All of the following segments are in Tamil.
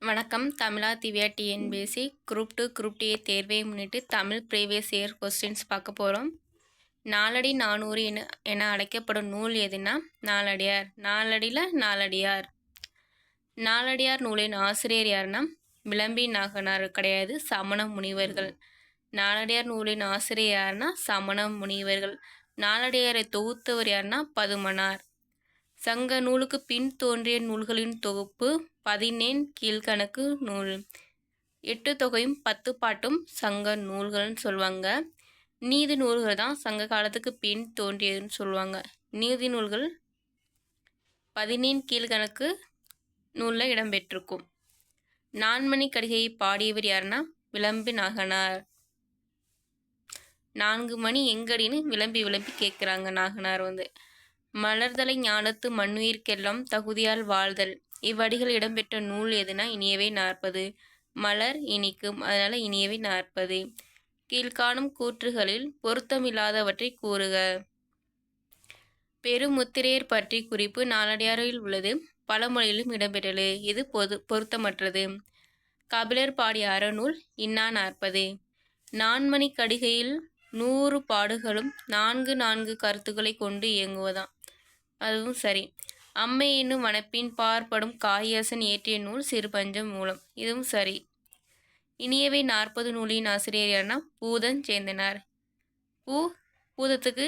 வணக்கம். தமிழா திவ்யா டிஎன்பிஎஸ்சி குரூப் 2 குரூப் டிஏ தேர்வை முன்னிட்டு தமிழ் ப்ரீவியஸ் இயர் கொஸ்டின்ஸ் பார்க்க போகிறோம். நாலடி 400 என அழைக்கப்படும் நூல் எதுனா நாலடியார். நாலடியில் நாலடியார். நாலடியார் நூலின் ஆசிரியர் யாருன்னா விளம்பி நாகனார் கிடையாது, சமண முனிவர்கள். நாலடியார் நூலின் ஆசிரியர் யாருன்னா சமண முனிவர்கள். நாலடியாரை தொகுத்தவர் யாருன்னா பதுமனார். சங்க நூலுக்கு பின் தோன்றிய நூல்களின் தொகுப்பு 14 கீழ்கணக்கு நூல். 8 தொகையும் 10 பாட்டும் சங்க நூல்கள்னு சொல்லுவாங்க. நீதி நூல்கள் தான் சங்க காலத்துக்கு பின் தோன்றியதுன்னு சொல்லுவாங்க. நீதி நூல்கள் 14 கீழ்கணக்கு நூலில் இடம்பெற்றிருக்கும். நான்மணி கடிகையை பாடியவர் யாருன்னா விளம்பி நாகனார். 4 மணி எங்கடின்னு விளம்பி கேட்குறாங்க நாகனார் மலர்தலை ஞானத்து மண்ணுயிர்க்கெல்லாம் தகுதியால் வாழ்தல். இவ்வடிகள் இடம்பெற்ற நூல் எதுனா இனியவை 40. மலர் இனிக்கும், அதனால இனியவை 40. கீழ்காணும் கூற்றுகளில் பொருத்தமில்லாதவற்றை கூறுக. பெருமுத்திரையர் பற்றி குறிப்பு நாலடியாரில் உள்ளது, பழமொழியிலும் இடம்பெற்றது. இது பொருத்தமற்றது. கபிலர் பாடிய அறநூல் இன்னா 40. நான்மணி கடிகையில் 100 பாடுகளும் 4 கருத்துக்களை கொண்டு இயங்குவதாம், அதுவும் சரி. அம்மை என்னும் வனப்பின் பார்ப்படும் காளிதாசன் இயற்றிய நூல் சிறுபஞ்ச மூலம், இதுவும் சரி. இனியவை 40 நூலின் ஆசிரியர் யாருன்னா பூதன் சேந்தனார். பூதத்துக்கு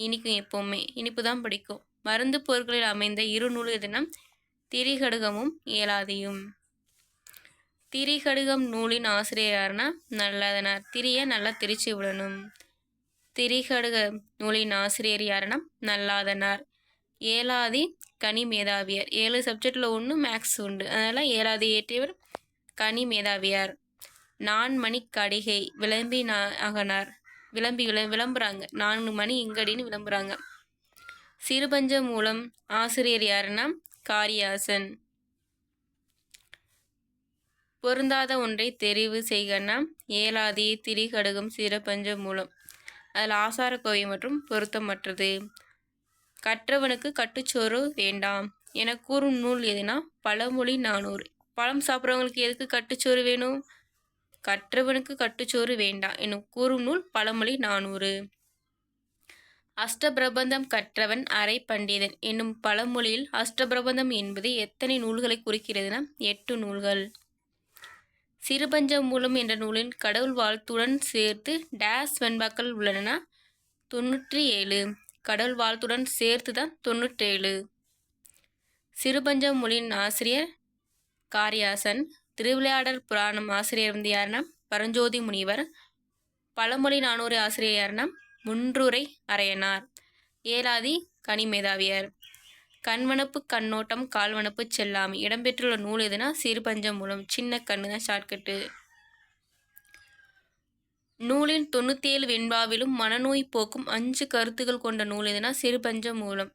இனிக்கும், எப்பவுமே இனிப்பு தான் பிடிக்கும். மருந்து பொருட்களில் அமைந்த இரு நூல் எதுனா திரிகடுகமும் ஏலாதியும். திரிகடுகம் நூலின் ஆசிரியர் யாருன்னா நல்லாதனார். திரியை நல்லா திரிச்சு விடணும். திரிகடுக நூலின் ஆசிரியர் யாருன்னா நல்லாதனார். ஏலாதி கனி மேதாவியார். 7 சப்ஜெக்டில் 1 மேக்ஸ் உண்டு, அதனால் ஏலாதி இயற்றியவர் கனி மேதாவியார். நான்மணி கடிகை விளம்பி நாகனார். விளம்புறாங்க 4 மணி எங்கடின்னு விளம்புறாங்க. சிறுபஞ்ச மூலம் ஆசிரியர் யாருன்னா காளிதாசன். பொருந்தாத ஒன்றை தெரிவு செய்கன்னா ஏலாதி, திரிகடுகம், சிறுபஞ்ச மூலம். அதில் ஆசாரக்கோவை மற்றும் பொருத்தமற்றது. கற்றவனுக்கு கட்டுச்சோறு வேண்டாம் என கூறும் நூல் எதுனா பழமொழி 400. பழம் சாப்பிட்றவங்களுக்கு எதுக்கு கட்டுச்சோறு வேணும்? கற்றவனுக்கு கட்டுச்சோறு வேண்டாம் என கூறும் நூல் பழமொழி 400. அஷ்டபிரபந்தம் கற்றவன் அரை பண்டிதன் என்னும் பழமொழியில் அஷ்டபிரபந்தம் என்பது எத்தனை நூல்களை குறிக்கிறதுனா 8 நூல்கள். சிறுபஞ்ச மூலம் என்ற நூலின் கடவுள் வாழ்த்துடன் சேர்த்து டேஸ் வெண்பாக்கள் உள்ளன 97. கடவுள் வாழ்த்துடன் சேர்த்து தான் 97. சிறுபஞ்ச மொழியின் ஆசிரியர் காளிதாசன். திருவிளையாடல் புராணம் ஆசிரியர் யாருன்னா பரஞ்சோதி முனிவர். பழமொழி 400 ஆசிரியர் யாருன்னா முன்றுரை அரையனார். ஏலாதி கனிமேதாவியார். கண்வனப்பு கண்ணோட்டம் கால்வனப்பு செல்லாமை இடம்பெற்றுள்ள நூல் எதுனா சிறுபஞ்ச மூலம். சின்ன கண்ணு தான் ஷார்ட்கட்டு. நூலின் 97 வெண்பாவிலும் மனநோய் போக்கும் 5 கருத்துக்கள் கொண்ட நூல் எதுனா சிறுபஞ்ச மூலம்.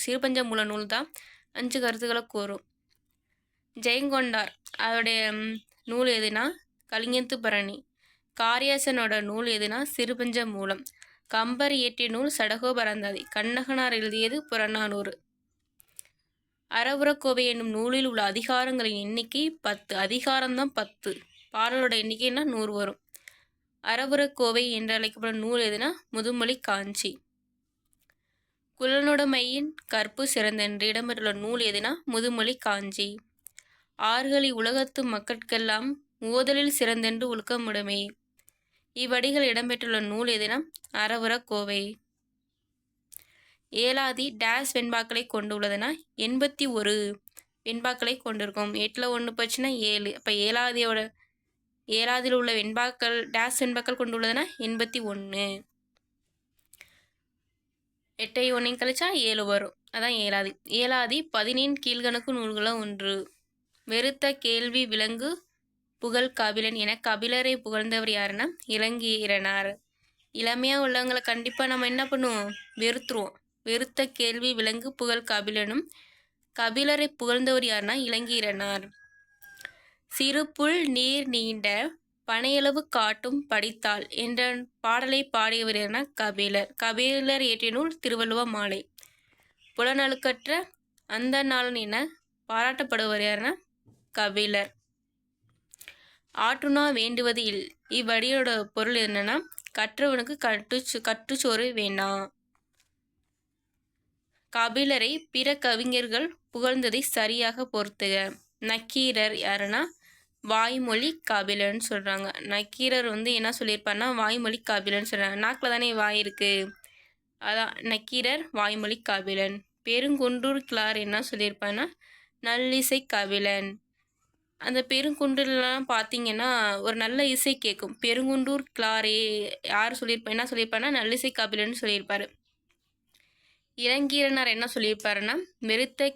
சிறுபஞ்ச மூல நூல் தான் 5 கருத்துக்களை கூறும். ஜெயங்கொண்டார் அவருடைய நூல் எதுனா கலிங்கத்து பரணி. காளிதாசனோட நூல் எதுனா சிறுபஞ்ச மூலம். கம்பர் இயற்றிய நூல் சடகோபரந்தாதி. கண்ணகனார் எழுதியது புறநானூறு. அறவுரக்கோவை என்னும் நூலில் உள்ள அதிகாரங்களின் எண்ணிக்கை 10. அதிகாரம்தான் 10, பாடலோட எண்ணிக்கைன்னா 100 வரும். அறவுரக்கோவை என்று அழைக்கப்படும் நூல் எதுனா முதுமொழி காஞ்சி. குலனுடைமையின் கற்பு சிறந்தென்று இடம்பெற்றுள்ள நூல் எதுனா முதுமொழி காஞ்சி. ஆறுகளி உலகத்து மக்கட்கெல்லாம் ஓதலில் சிறந்தென்று ஒழுக்கமுடைமை. இவ்வடிகள் இடம்பெற்றுள்ள நூல் எதுனா அறவுரக்கோவை. ஏலாதி டேஸ் வெண்பாக்களை கொண்டுள்ளதுனா 81 வெண்பாக்களை கொண்டிருக்கும். 8ல் 1 போச்சுன்னா 7. அப்போ ஏலாதியில் உள்ள வெண்பாக்கள் டேஸ் வெண்பாக்கள் கொண்டுள்ளதுனா 81. 8ஐ 1 கழிச்சா 7 வரும், அதான் ஏலாதி. ஏலாதி 14 கீழ்கணக்கு நூல்களில் ஒன்று. வெறுத்த கேள்வி விலங்கு புகழ் கபிலன் என கபிலரை புகழ்ந்தவர் யாருன்னா இளங்கீரனார். இளமையாக உள்ளவங்களை கண்டிப்பாக நம்ம என்ன பண்ணுவோம், வெறுத்துருவோம். வெறுத்த கேள்வி விலங்கு புகழ் கபிலனும். கபிலரை புகழ்ந்தவர் யாருன்னா இளங்கீரனார். சிறுபுல் நீர் நீண்ட பனையளவு காட்டும் படித்தாள் என்ற பாடலை பாடியவர் என கபிலர். கபிலர் இயற்றிய நூல் திருவள்ளுவ மாலை. புலனழுக்கற்ற அந்த நாளன் என பாராட்டப்படுவர் யாருன்னா கபிலர். ஆற்றுணா வேண்டுவது இல். இவ்வடியோட பொருள் என்னன்னா, கற்றவனுக்கு கட்டுச்சோறு வேண்டாம். கபிலரை பிற கவிஞர்கள் புகழ்ந்ததை சரியாக பொறுத்துக. நக்கீரர் யாருன்னா வாய்மொழி கபிலர்னு சொல்கிறாங்க. நக்கீரர் என்ன சொல்லியிருப்பாருன்னா வாய்மொழி கபிலர்னு சொல்கிறாங்க. நாக்கில் தானே வாய் இருக்குது, அதான் நக்கீரர் வாய்மொழி கபிலன். பெருங்குன்றூர் கிளார் என்ன சொல்லியிருப்பாருன்னா நல்லிசை கபிலன். அந்த பெருங்குன்றுலாம் பார்த்தீங்கன்னா ஒரு நல்ல இசை கேட்கும். பெருங்குன்றூர் கிளாரே யார் என்ன சொல்லியிருப்பாருன்னா நல்லிசை கபிலன்னு சொல்லியிருப்பாரு. இளங்கீரனார் என்ன சொல்லியிருப்பாருன்னா வெறுத்த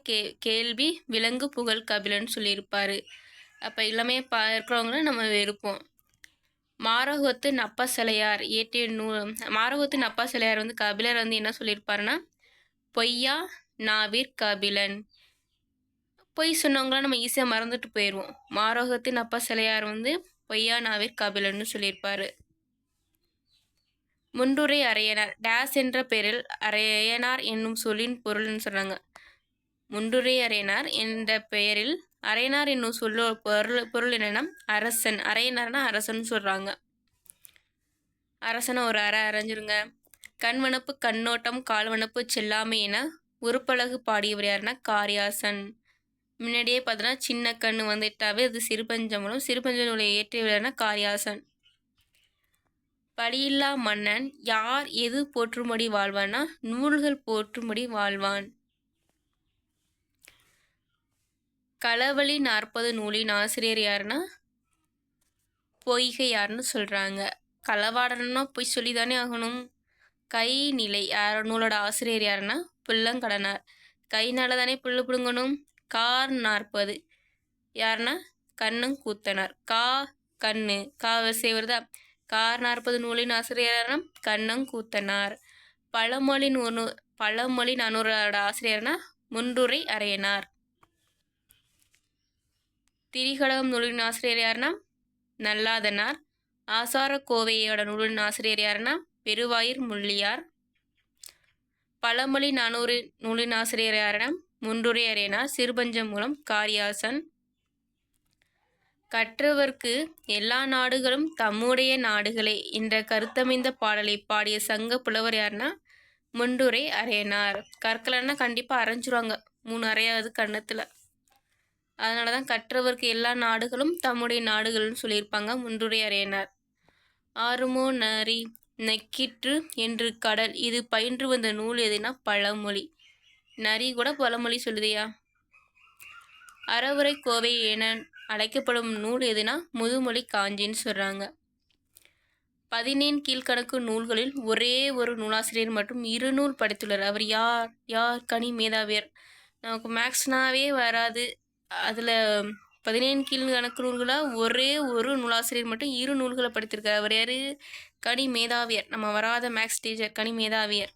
கேள்வி விலங்கு புகழ் கபிலன்னு சொல்லியிருப்பாரு. அப்போ எல்லாமே இருக்கிறவங்கள நம்ம வெறுப்போம். மாரகத்து நப்பா சிலையார் ஏற்றிய மாரகத்து நப்பா சிலையார் கபிலர் என்ன சொல்லியிருப்பாருன்னா பொய்யா நாவிற் கபிலன். பொய் சொன்னவங்களாம் நம்ம ஈஸியாக மறந்துட்டு போயிடுவோம். மாரோகத்து நப்பா சிலையார் பொய்யா நாவிற் கபிலன்னு சொல்லியிருப்பாரு. முன்றுரை அரையனார் டேஸ் என்ற பெயரில் அரையனார் என்னும் சொல்லின் பொருள்னு சொல்கிறாங்க. முன்றுரை அரையனார் என்ற பெயரில் அரையனார் என்னும் பொருள் என்னன்னா அரசன். அரையனார்னா அரசன் சொல்கிறாங்க. அரசனை ஒரு அரைஞ்சிருங்க. கண்வனப்பு கண்ணோட்டம் கால்வனப்பு செல்லாமை என உருப்பழகு பாடியவர் யாருன்னா காரியாசன். முன்னாடியே பார்த்தோன்னா சின்ன கண்ணு வந்துட்டாவே அது சிறுபஞ்சமூலம். சிறுபஞ்ச நூலை ஏற்றியவர்னா காரியாசன். படியில்லா மன்னன் யார் எது போற்றும்படி வாழ்வான்னா நூல்கள் போற்றும்படி வாழ்வான். களவழி 40 நூலின் ஆசிரியர் யாருன்னா பொய்கை யாருன்னு சொல்கிறாங்க. களவாடணும்னா பொய் சொல்லி தானே ஆகணும். கை நிலை நூலோட ஆசிரியர் யாருன்னா புல்லங்கடனார். கைனால தானே புல்லு பிடுங்கணும். கார் 40 யாருன்னா கண்ணங்கூத்தனார். கண்ணு வரிசை வருதா. கார் 40 நூலின் ஆசிரியர் யாருன்னா கண்ணங்கூத்தனார். பழமொழி 400 ஆசிரியர்னா முன்றுரை அரையனார். திரிகடகம் நூலின் ஆசிரியர் யாருன்னா நல்லாதனார். ஆசார கோவையோட நூலின் ஆசிரியர் யாருன்னா பெருவாயிர் முள்ளியார். பழமொழி 400 நூலின் ஆசிரியர் யாருன்னா முன்றுரை அரையனார். சிறுபஞ்சம் மூலம் காரியாசன். கற்றவர்க்கு எல்லா நாடுகளும் தம்முடைய நாடுகளே என்ற கருத்தமைந்த பாடலை பாடிய சங்க புலவர் யாருன்னா முன்றுரை அரையனார். கற்கலன்னா கண்டிப்பாக அரைஞ்சிருவாங்க. 3 அறையாவது கன்னத்தில். அதனால தான் கற்றவர்க்கு எல்லா நாடுகளும் தம்முடைய நாடுகள்னு சொல்லியிருப்பாங்க முன்றுரை அரையனார். ஆறுமோ நரி நக்கிற்று என்று கடல். இது பயின்று வந்த நூல் எதுனா பழமொழி. நரி கூட பழமொழி சொல்லுதையா. அறவுரை கோவை என அழைக்கப்படும் நூல் எதுனா முதுமொழி காஞ்சின்னு சொல்கிறாங்க. 17 கீழ்கணக்கு நூல்களில் ஒரே ஒரு நூலாசிரியர் மற்றும் 2 நூல் படைத்துள்ளார். அவர் யார் கனி மேதாவியர். நமக்கு மேக்ஸ்னாவே வராது. அதில் 17 கீழ்கணக்கு நூல்களாக ஒரே ஒரு நூலாசிரியர் மட்டும் 2 நூல்களை படித்திருக்கார். அவர் யார்? கனி மேதாவியர். நம்ம வராத மேக்ஸ் டீச்சர் கனி மேதாவியர்.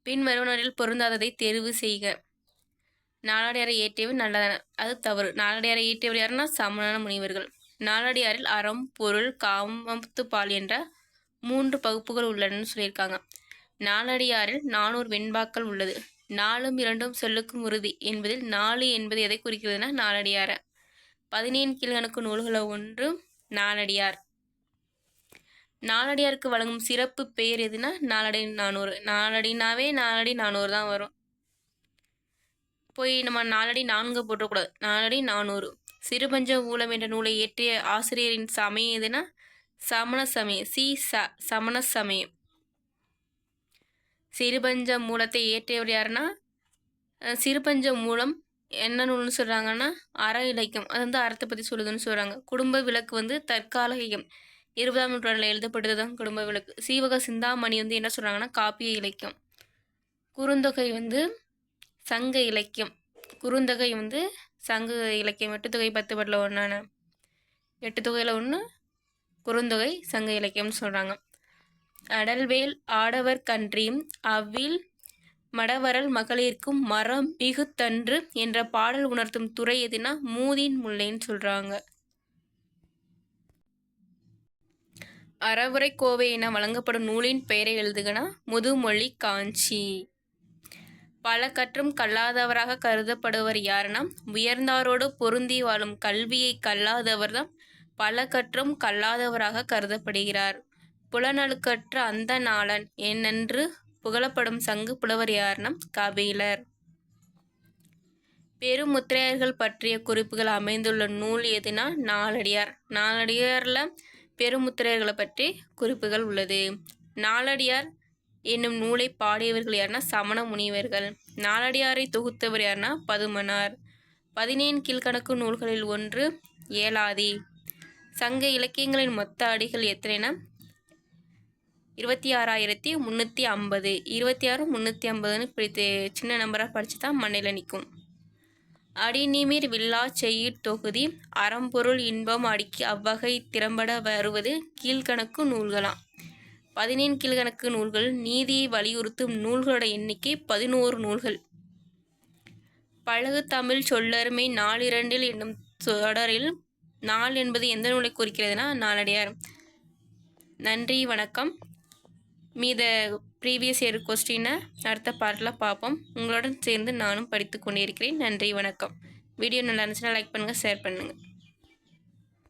பின் வருவனரில் பொருந்தாததை தேர்வு செய்க. நாலடியாரை இயற்றியவர் நல்லதனார். அது தவறு. நாலடியாரை இயற்றியவர் யாருன்னா சமண முனிவர்கள். நாலடியாரில் அறம் பொருள் காமத்துப்பால் என்ற 3 பகுப்புகள் உள்ளனன்னு சொல்லியிருக்காங்க. நாலடியாரில் 400 வெண்பாக்கள் உள்ளது. 4ம் 2ம் சொல்லுக்கும் உறுதி என்பதில் 4 என்பது எதை குறிக்கிறதுனா நாலடியார. 17 கீழ்கணக்கு நூல்களை ஒன்று நாலடியார். நாலடியாருக்கு வழங்கும் சிறப்பு பெயர் எதுனா நாலடி 400. நாலடினாவே நாலடி 400 தான் வரும். போய் நம்ம நாலடி 4 போட்டக்கூடாது. நாலடி 400. சிறுபஞ்ச மூலம் என்ற நூலை இயற்றிய ஆசிரியரின் சமயம் எதுனா சமண சமயம். சமண சமயம். சிறுபஞ்ச மூலத்தை இயற்றியவர் யாருன்னா சிறுபஞ்ச மூலம் என்ன நூல்னு சொல்கிறாங்கன்னா அற இலக்கியம். அது அறத்தை பற்றி சொல்லுதுன்னு சொல்கிறாங்க. குடும்ப விளக்கு தற்கால இலக்கியம். 20ஆம் நூற்றாண்டில் எழுதப்பட்டது தான் குடும்ப விளக்கு. சீவக சிந்தாமணி என்ன சொல்கிறாங்கன்னா காப்பிய இலக்கியம். குறுந்தொகை சங்க இலக்கியம். குறுந்தொகை சங்க இலக்கியம். 8 தொகை 10 பாட்டில் ஒன்றான 8 தொகையில் ஒன்று குறுந்தொகை சங்க இலக்கியம்னு சொல்கிறாங்க. அடல்வேல் ஆடவர் கன்றியும் அவ்வில் மடவரல் மகளிர்க்கும் மரம் மிகுத்தன்று என்ற பாடல் உணர்த்தும் துறை எதுனா மூதின் முல்லைன்னு சொல்கிறாங்க. அறவுரை கோவை என வழங்கப்படும் நூலின் பெயரை எழுதுகனா முதுமொழி காஞ்சி. பல கற்றும் கல்லாதவராக கருதப்படுவர் யாருன்னா உயர்ந்தாரோடு பொருந்தி வாழும் கல்வியை கல்லாதவர்தான் பல கற்றும் கல்லாதவராக கருதப்படுகிறார். புலனழுக்கற்ற அந்த நாளன் என்னென்று புகழப்படும் சங்கு புலவர் யாருன்னா கபிலர். பெருமுத்திரையர்கள் பற்றிய குறிப்புகள் அமைந்துள்ள நூல் எதுனா நாலடியார். நாலடியார்ல பெருமுத்திரையர்களை பற்றி குறிப்புகள் உள்ளது. நாலடியார் என்னும் நூலை பாடியவர்கள் யாருன்னா சமண முனிவர்கள். நாலடியாரை தொகுத்தவர் யாருன்னா பதுமனார். 17 கீழ்கணக்கு நூல்களில் ஒன்று ஏலாதி. சங்க இலக்கியங்களின் மொத்த அடிகள் எத்தனைனா 26,350. 26,350ன்னு இப்படி சின்ன நம்பராக படித்து தான் மண்ணில் நிற்கும். அடிநிமிர் வில்லா செய்யுட் தொகுதி அறம்பொருள் இன்பம் அடுக்கி அவ்வகை திறம்பட வருவது கீழ்கணக்கு நூல்களாம். 17 கீழ்கணக்கு நூல்கள். நீதியை வலியுறுத்தும் நூல்களோட எண்ணிக்கை 11 நூல்கள். பழகு தமிழ் சொல்லருமை 4-2 என்னும் தொடரில் 4 என்பது எந்த நூலை குறிக்கிறதுனா நாலடியார். நன்றி, வணக்கம். மீத ப்ரீவியஸ் இயர் கொஸ்டினை அடுத்த பார்ட்டில் பார்ப்போம். உங்களுடன் சேர்ந்து நானும் படித்து கொண்டிருக்கிறேன். நன்றி, வணக்கம். வீடியோ நல்லா இருந்துச்சுன்னா லைக் பண்ணுங்கள், ஷேர் பண்ணுங்கள்.